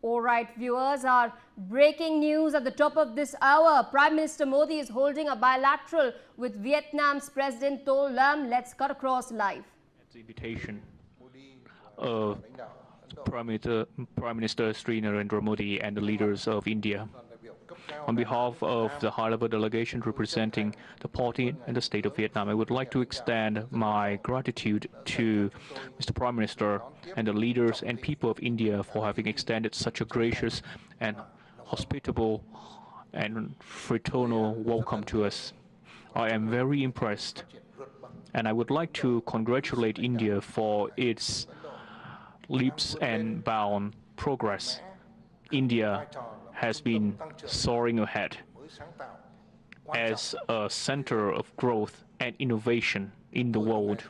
All right, viewers, our breaking news at the top of this hour. Prime Minister Modi is holding a bilateral with Vietnam's President To Lam. Let's cut across live. At the invitation of Prime Minister Sri Narendra Modi and the leaders of India. On behalf of the high-level delegation representing the party and the state of Vietnam, I would like to extend my gratitude to Mr. Prime Minister and the leaders and people of India for having extended such a gracious and hospitable and fraternal welcome to us. I am very impressed, and I would like to congratulate India for its leaps and bounds progress. India has been soaring ahead as a center of growth and innovation in the world.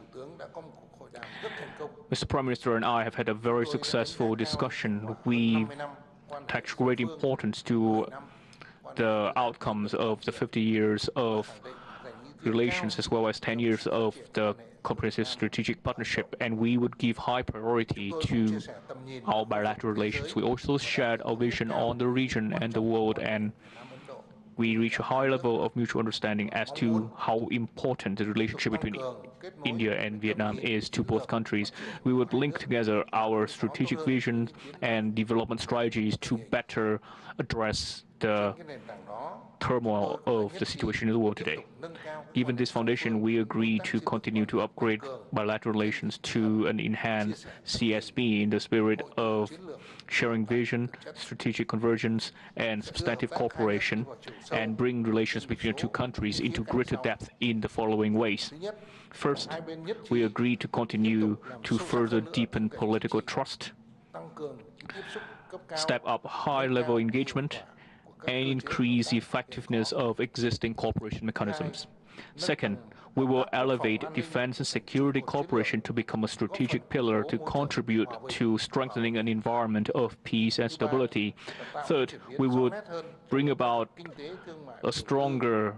Mr. Prime Minister and I have had a very successful discussion. We attach great importance to the outcomes of the 50 years of relations as well as 10 years of the comprehensive strategic partnership, and we would give high priority to our bilateral relations. We also shared our vision on the region and the world, and we reach a high level of mutual understanding as to how important the relationship between India and Vietnam is to both countries. We would link together our strategic vision and development strategies to better address the turmoil of the situation in the world today. Given this foundation, we agree to continue to upgrade bilateral relations to an enhanced CSP in the spirit of sharing vision, strategic convergence, and substantive cooperation, and bring relations between the two countries into greater depth in the following ways. First, we agree to continue to further deepen political trust, step up high-level engagement, and increase the effectiveness of existing cooperation mechanisms. Second, we will elevate defense and security cooperation to become a strategic pillar to contribute to strengthening an environment of peace and stability. Third, we will bring about a stronger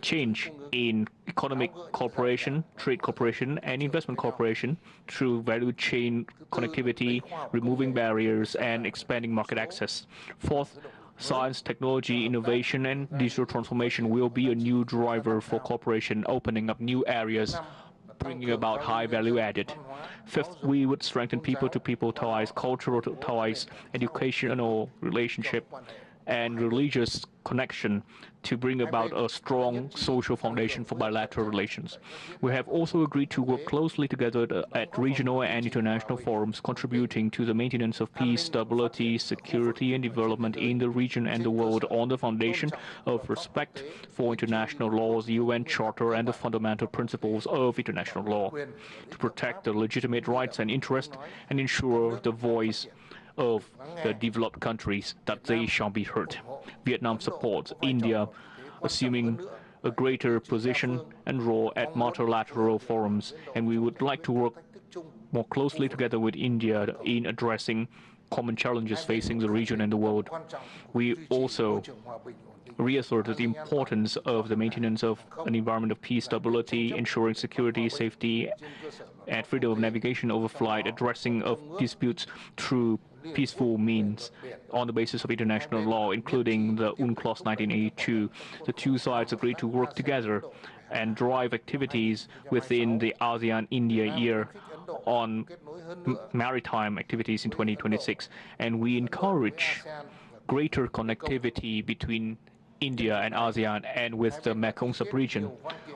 change in economic cooperation, trade cooperation, and investment cooperation through value chain connectivity, removing barriers, and expanding market access. Fourth, science, technology, innovation, and digital transformation will be a new driver for cooperation, opening up new areas, bringing about high value added. Fifth, we would strengthen people-to-people ties, cultural ties, educational relationship, and religious connection to bring about a strong social foundation for bilateral relations. We have also agreed to work closely together at regional and international forums, contributing to the maintenance of peace, stability, security, and development in the region and the world on the foundation of respect for international laws, the UN Charter, and the fundamental principles of international law, to protect the legitimate rights and interests and ensure the voice of the developed countries that they shall be heard. Vietnam supports India assuming a greater position and role at multilateral forums, and we would like to work more closely together with India in addressing common challenges facing the region and the world. We also reasserted the importance of the maintenance of an environment of peace, stability, ensuring security, safety, and freedom of navigation over flight, addressing of disputes through peaceful means on the basis of international law, including the UNCLOS 1982. The two sides agreed to work together and drive activities within the ASEAN-India year on maritime activities in 2026, and we encourage greater connectivity between India and ASEAN and with the Mekong sub-region.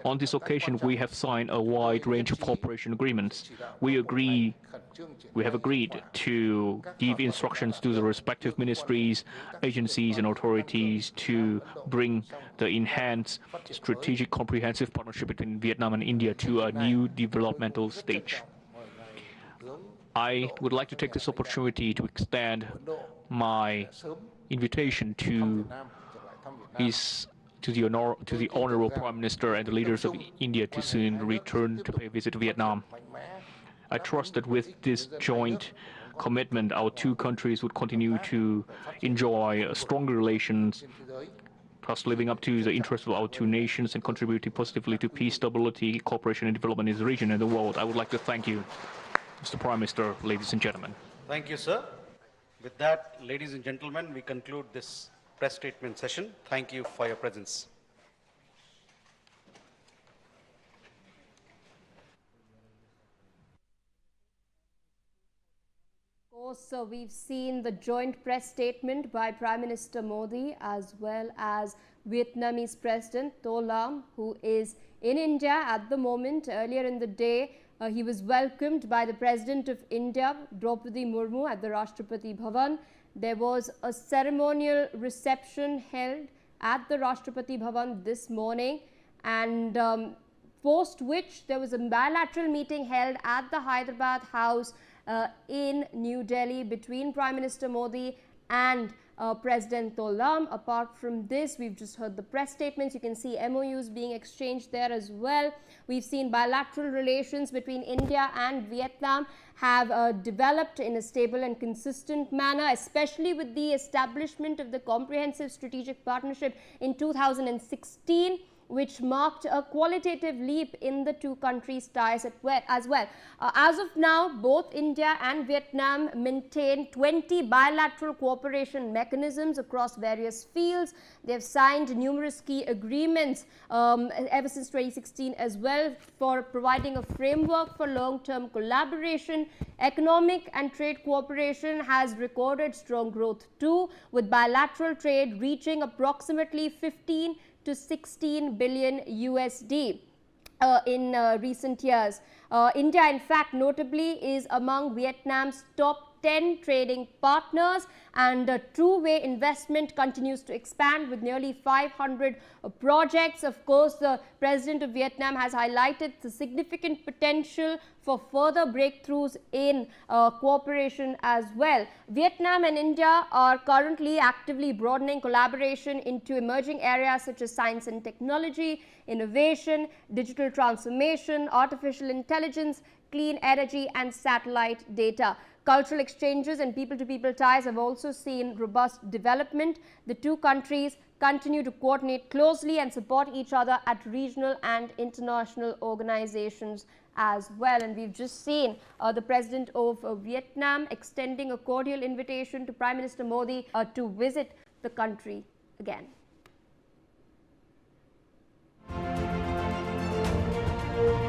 On this occasion, we have signed a wide range of cooperation agreements. We have agreed to give instructions to the respective ministries, agencies, and authorities to bring the enhanced strategic comprehensive partnership between Vietnam and India to a new developmental stage. I would like to take this opportunity to extend my invitation to the Honorable Prime Minister and the leaders of India to soon return to pay a visit to Vietnam. I trust that with this joint commitment, our two countries would continue to enjoy stronger relations, thus living up to the interests of our two nations and contributing positively to peace, stability, cooperation, and development in the region and the world. I would like to thank you, Mr. Prime Minister, ladies and gentlemen. Thank you, sir. With that, ladies and gentlemen, we conclude this press statement session. Thank you for your presence. So we've seen the joint press statement by Prime Minister Modi as well as Vietnamese President To Lam, who is in India at the moment. Earlier in the day, he was welcomed by the President of India, Draupadi Murmu, at the Rashtrapati Bhavan. There was a ceremonial reception held at the Rashtrapati Bhavan this morning, and post which there was a bilateral meeting held at the Hyderabad House in New Delhi between Prime Minister Modi and President To Lam. Apart from this, we've just heard the press statements. You can see MOUs being exchanged there as well. We've seen bilateral relations between India and Vietnam have developed in a stable and consistent manner, especially with the establishment of the Comprehensive Strategic Partnership in 2016. Which marked a qualitative leap in the two countries' ties as well. As of now, both India and Vietnam maintain 20 bilateral cooperation mechanisms across various fields. They have signed numerous key agreements ever since 2016 as well, for providing a framework for long-term collaboration. Economic and trade cooperation has recorded strong growth too, with bilateral trade reaching approximately 15 to 16 billion USD in recent years. India, in fact, notably is among Vietnam's top 10 trading partners, and two-way investment continues to expand with nearly 500 projects. Of course, the President of Vietnam has highlighted the significant potential for further breakthroughs in cooperation as well. Vietnam and India are currently actively broadening collaboration into emerging areas such as science and technology, innovation, digital transformation, artificial intelligence, clean energy and satellite data. Cultural exchanges and people-to-people ties have also seen robust development. The two countries continue to coordinate closely and support each other at regional and international organizations as well. And we've just seen the President of Vietnam extending a cordial invitation to Prime Minister Modi to visit the country again.